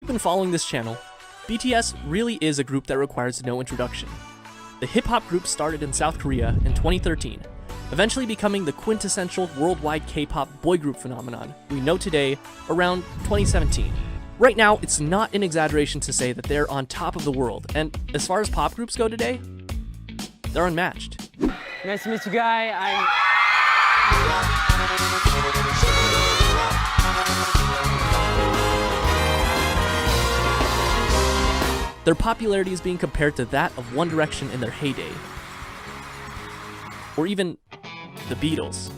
been following this channel, BTS really is a group that requires no introduction. The hip-hop group started in South Korea in 2013, eventually becoming the quintessential worldwide K-pop boy group phenomenon we know today around 2017. Right now, it's not an exaggeration to say that they're on top of the world, and as far as pop groups go today, they're unmatched. Nice to meet you, Guy. Their popularity is being compared to that of One Direction in their heyday, or even the Beatles.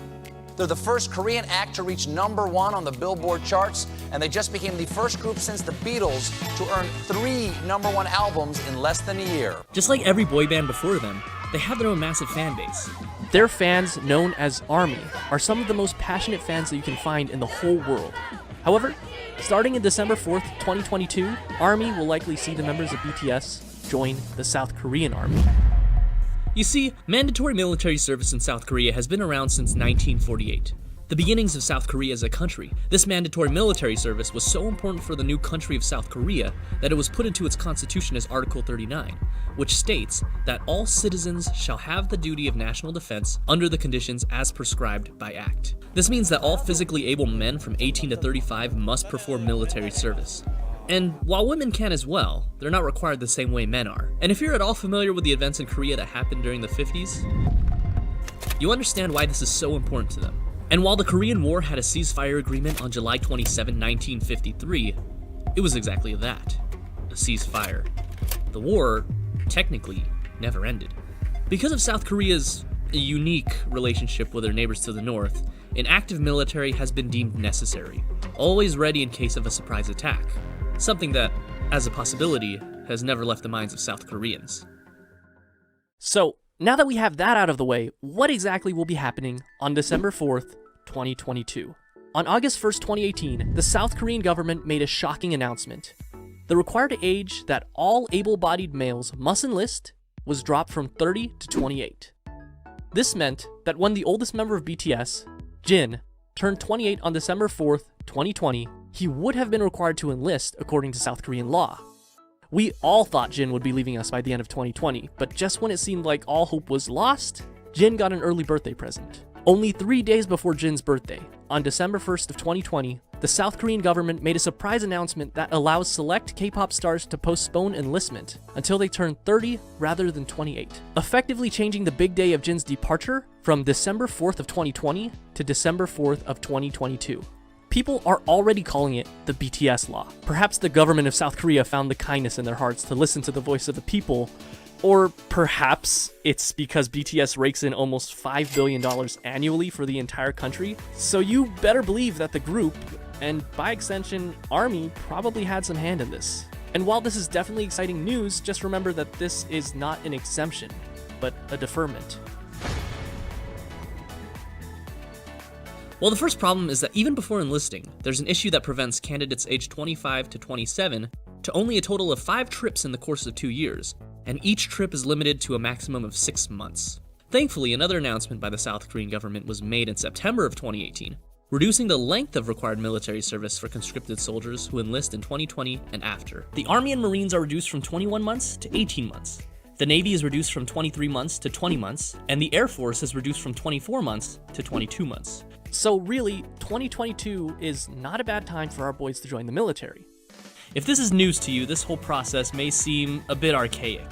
They're the first Korean act to reach #1 on the Billboard charts, and they just became the first group since the Beatles to earn 3 #1 albums in less than a year. Just like every boy band before them, they have their own massive fan base. Their fans, known as ARMY, are some of the most passionate fans that you can find in the whole world. However, starting in December 4th, 2022, ARMY will likely see the members of BTS join the South Korean Army. You see, mandatory military service in South Korea has been around since 1948. The beginnings of South Korea as a country, this mandatory military service was so important for the new country of South Korea that it was put into its constitution as Article 39, which states that all citizens shall have the duty of national defense under the conditions as prescribed by Act. This means that all physically able men from 18 to 35 must perform military service. And while women can as well, they're not required the same way men are. And if you're at all familiar with the events in Korea that happened during the 50s, you understand why this is so important to them. And while the Korean War had a ceasefire agreement on July 27, 1953, it was exactly that, a ceasefire. The war, technically, never ended. Because of South Korea's unique relationship with their neighbors to the north, an active military has been deemed necessary, always ready in case of a surprise attack. Something that, as a possibility, has never left the minds of South Koreans. So, now that we have that out of the way, what exactly will be happening on December 4th, 2022? On August 1st, 2018, the South Korean government made a shocking announcement. The required age that all able-bodied males must enlist was dropped from 30 to 28. This meant that when the oldest member of BTS, Jin, turned 28 on December 4th, 2020, he would have been required to enlist according to South Korean law. We all thought Jin would be leaving us by the end of 2020, but just when it seemed like all hope was lost, Jin got an early birthday present. Only 3 days before Jin's birthday, on December 1st of 2020, the South Korean government made a surprise announcement that allows select K-pop stars to postpone enlistment until they turn 30 rather than 28, effectively changing the big day of Jin's departure from December 4th of 2020 to December 4th of 2022. People are already calling it the BTS law. Perhaps the government of South Korea found the kindness in their hearts to listen to the voice of the people, or perhaps it's because BTS rakes in almost $5 billion annually for the entire country. So you better believe that the group, and by extension, ARMY, probably had some hand in this. And while this is definitely exciting news, just remember that this is not an exemption, but a deferment. Well, the first problem is that even before enlisting, there's an issue that prevents candidates aged 25 to 27 to only a total of 5 trips in the course of 2 years, and each trip is limited to a maximum of 6 months. Thankfully, another announcement by the South Korean government was made in September of 2018, reducing the length of required military service for conscripted soldiers who enlist in 2020 and after. The Army and Marines are reduced from 21 months to 18 months. The Navy is reduced from 23 months to 20 months, and the Air Force is reduced from 24 months to 22 months. So really, 2022 is not a bad time for our boys to join the military. If this is news to you, this whole process may seem a bit archaic.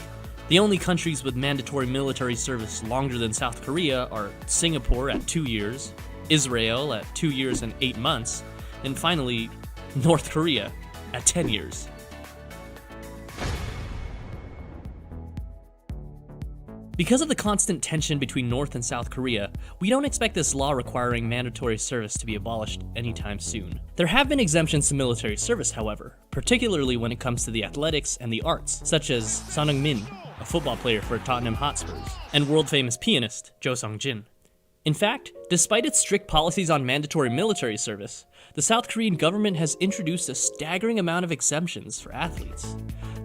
The only countries with mandatory military service longer than South Korea are Singapore at 2 years, Israel at 2 years and 8 months, and finally, North Korea at 10 years. Because of the constant tension between North and South Korea, we don't expect this law requiring mandatory service to be abolished anytime soon. There have been exemptions to military service, however, particularly when it comes to the athletics and the arts, such as Son Heung-min, a football player for Tottenham Hotspurs, and world-famous pianist Jo Sung-jin. In fact, despite its strict policies on mandatory military service, the South Korean government has introduced a staggering amount of exemptions for athletes.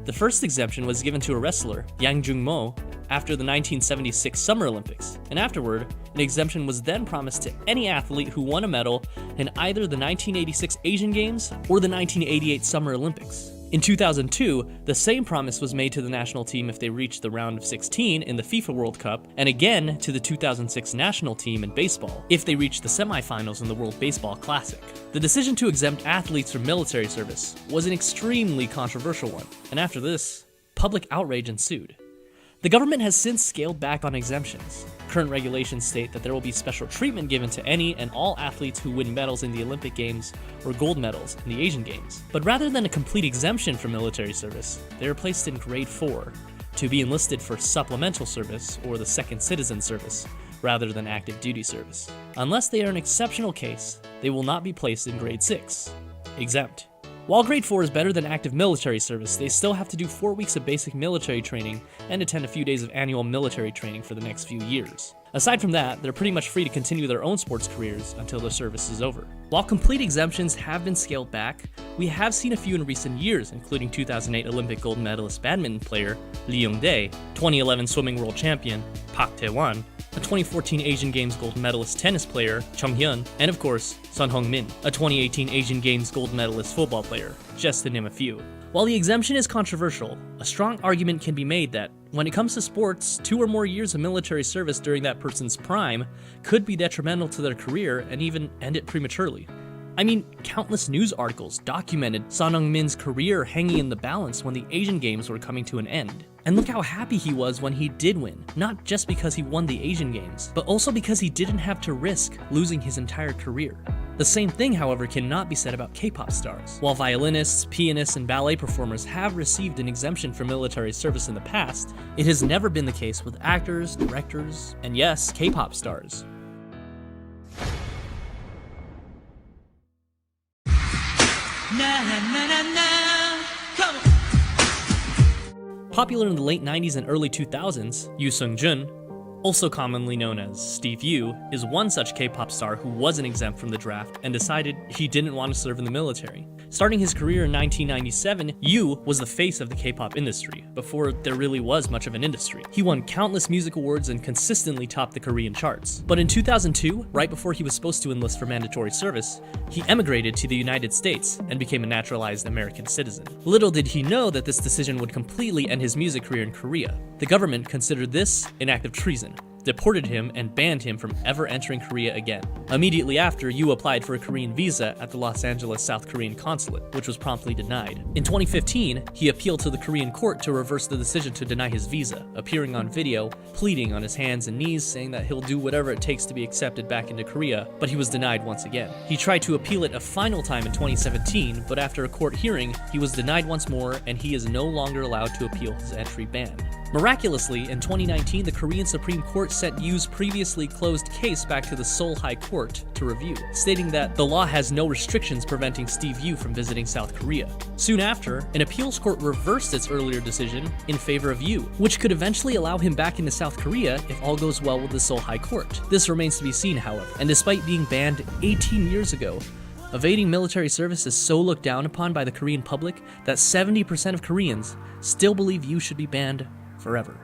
The first exemption was given to a wrestler, Yang Jung-mo, after the 1976 Summer Olympics, and afterward, an exemption was then promised to any athlete who won a medal in either the 1986 Asian Games or the 1988 Summer Olympics. In 2002, the same promise was made to the national team if they reached the round of 16 in the FIFA World Cup, and again to the 2006 national team in baseball if they reached the semifinals in the World Baseball Classic. The decision to exempt athletes from military service was an extremely controversial one, and after this, public outrage ensued. The government has since scaled back on exemptions. Current regulations state that there will be special treatment given to any and all athletes who win medals in the Olympic Games or gold medals in the Asian Games. But rather than a complete exemption from military service, they are placed in grade 4 to be enlisted for supplemental service or the second citizen service rather than active duty service. Unless they are an exceptional case, they will not be placed in grade 6, exempt. While grade 4 is better than active military service, they still have to do 4 weeks of basic military training and attend a few days of annual military training for the next few years. Aside from that, they're pretty much free to continue their own sports careers until their service is over. While complete exemptions have been scaled back, we have seen a few in recent years, including 2008 Olympic gold medalist badminton player Lee Young-dae, 2011 swimming world champion Park Tae-won, a 2014 Asian Games gold medalist tennis player Chung Hyun, and of course, Sun Hong-min, a 2018 Asian Games gold medalist football player, just to name a few. While the exemption is controversial, a strong argument can be made that, when it comes to sports, 2 or more years of military service during that person's prime could be detrimental to their career and even end it prematurely. I mean, countless news articles documented Sun Hong-min's career hanging in the balance when the Asian Games were coming to an end. And look how happy he was when he did win, not just because he won the Asian Games, but also because he didn't have to risk losing his entire career. The same thing, however, cannot be said about K-pop stars. While violinists, pianists, and ballet performers have received an exemption from military service in the past, it has never been the case with actors, directors, and yes, K-pop stars. Popular in the late 90s and early 2000s, Yoo Sung-jun, also commonly known as Steve Yoo, is one such K-pop star who wasn't exempt from the draft and decided he didn't want to serve in the military. Starting his career in 1997, Yoo was the face of the K-pop industry, before there really was much of an industry. He won countless music awards and consistently topped the Korean charts. But in 2002, right before he was supposed to enlist for mandatory service, he emigrated to the United States and became a naturalized American citizen. Little did he know that this decision would completely end his music career in Korea. The government considered this an act of treason, deported him, and banned him from ever entering Korea again. Immediately after, Yoo applied for a Korean visa at the Los Angeles South Korean consulate, which was promptly denied. In 2015, he appealed to the Korean court to reverse the decision to deny his visa, appearing on video, pleading on his hands and knees, saying that he'll do whatever it takes to be accepted back into Korea, but he was denied once again. He tried to appeal it a final time in 2017, but after a court hearing, he was denied once more, and he is no longer allowed to appeal his entry ban. Miraculously, in 2019, the Korean Supreme Court sent Yoo's previously closed case back to the Seoul High Court to review, stating that the law has no restrictions preventing Steve Yoo from visiting South Korea. Soon after, an appeals court reversed its earlier decision in favor of Yoo, which could eventually allow him back into South Korea if all goes well with the Seoul High Court. This remains to be seen, however, and despite being banned 18 years ago, evading military service is so looked down upon by the Korean public that 70% of Koreans still believe Yoo should be banned forever.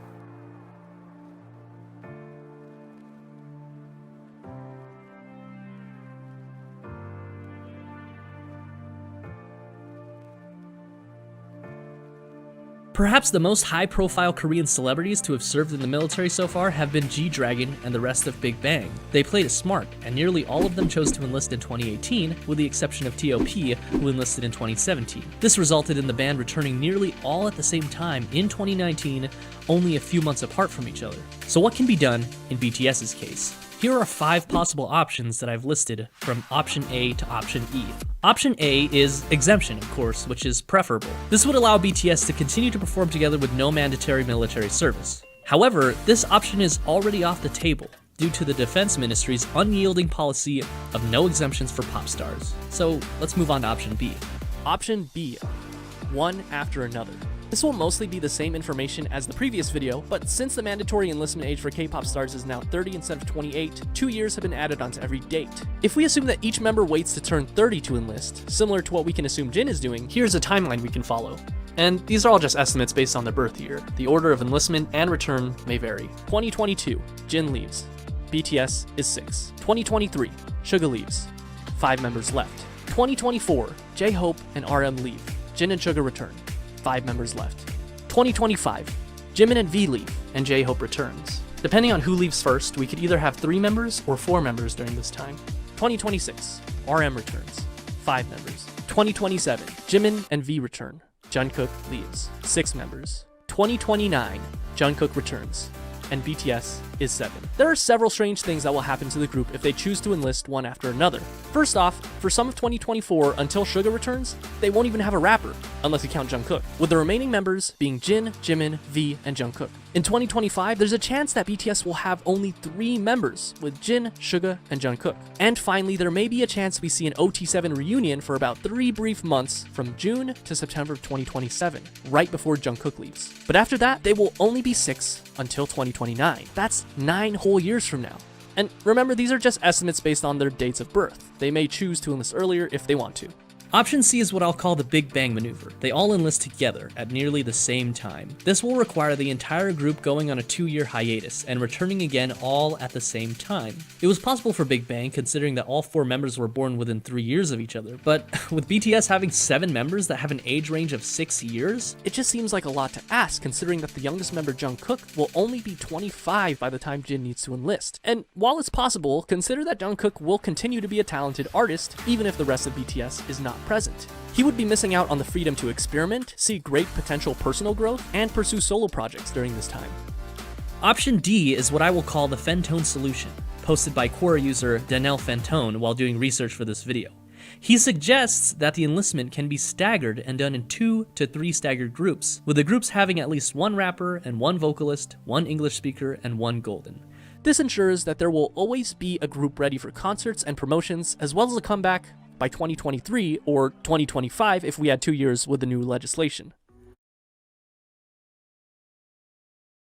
Perhaps the most high-profile Korean celebrities to have served in the military so far have been G-Dragon and the rest of Big Bang. They played it smart, and nearly all of them chose to enlist in 2018, with the exception of T.O.P., who enlisted in 2017. This resulted in the band returning nearly all at the same time in 2019, only a few months apart from each other. So what can be done in BTS's case? Here are 5 possible options that I've listed from option A to option E. Option A is exemption, of course, which is preferable. This would allow BTS to continue to perform together with no mandatory military service. However, this option is already off the table due to the Defense Ministry's unyielding policy of no exemptions for pop stars. So let's move on to option B. Option B, one after another. This will mostly be the same information as the previous video, but since the mandatory enlistment age for K-pop stars is now 30 instead of 28, 2 years have been added onto every date. If we assume that each member waits to turn 30 to enlist, similar to what we can assume Jin is doing, here's a timeline we can follow. And these are all just estimates based on their birth year. The order of enlistment and return may vary. 2022, Jin leaves. BTS is 6. 2023, Suga leaves. 5 members left. 2024, J-Hope and RM leave. Jin and Suga return. 5 members left. 2025, Jimin and V leave, and J-Hope returns. Depending on who leaves first, we could either have 3 members or 4 members during this time. 2026, RM returns. 5 members. 2027, Jimin and V return. Jungkook leaves. 6 members. 2029, Jungkook returns, and BTS is 7. There are several strange things that will happen to the group if they choose to enlist one after another. First off, for some of 2024 until Suga returns, they won't even have a rapper, unless you count Jungkook, with the remaining members being Jin, Jimin, V, and Jungkook. In 2025, there's a chance that BTS will have only 3 members, with Jin, Suga, and Jungkook. And finally, there may be a chance we see an OT7 reunion for about 3 brief months from June to September of 2027, right before Jungkook leaves. But after that, they will only be 6 until 2029. That's 9 whole years from now. And remember, these are just estimates based on their dates of birth. They may choose to enlist earlier if they want to. Option C is what I'll call the Big Bang maneuver. They all enlist together at nearly the same time. This will require the entire group going on a 2-year hiatus and returning again all at the same time. It was possible for Big Bang considering that all 4 members were born within 3 years of each other, but with BTS having 7 members that have an age range of 6 years, it just seems like a lot to ask considering that the youngest member Jungkook will only be 25 by the time Jin needs to enlist. And while it's possible, consider that Jungkook will continue to be a talented artist even if the rest of BTS is not present. He would be missing out on the freedom to experiment, see great potential personal growth, and pursue solo projects during this time. Option D is what I will call the Fentone solution, posted by Quora user Daniel Fentone while doing research for this video. He suggests that the enlistment can be staggered and done in 2 to 3 staggered groups, with the groups having at least 1 rapper and 1 vocalist, 1 English speaker, and 1 golden. This ensures that there will always be a group ready for concerts and promotions, as well as a comeback by 2023 or 2025 if we had 2 years with the new legislation.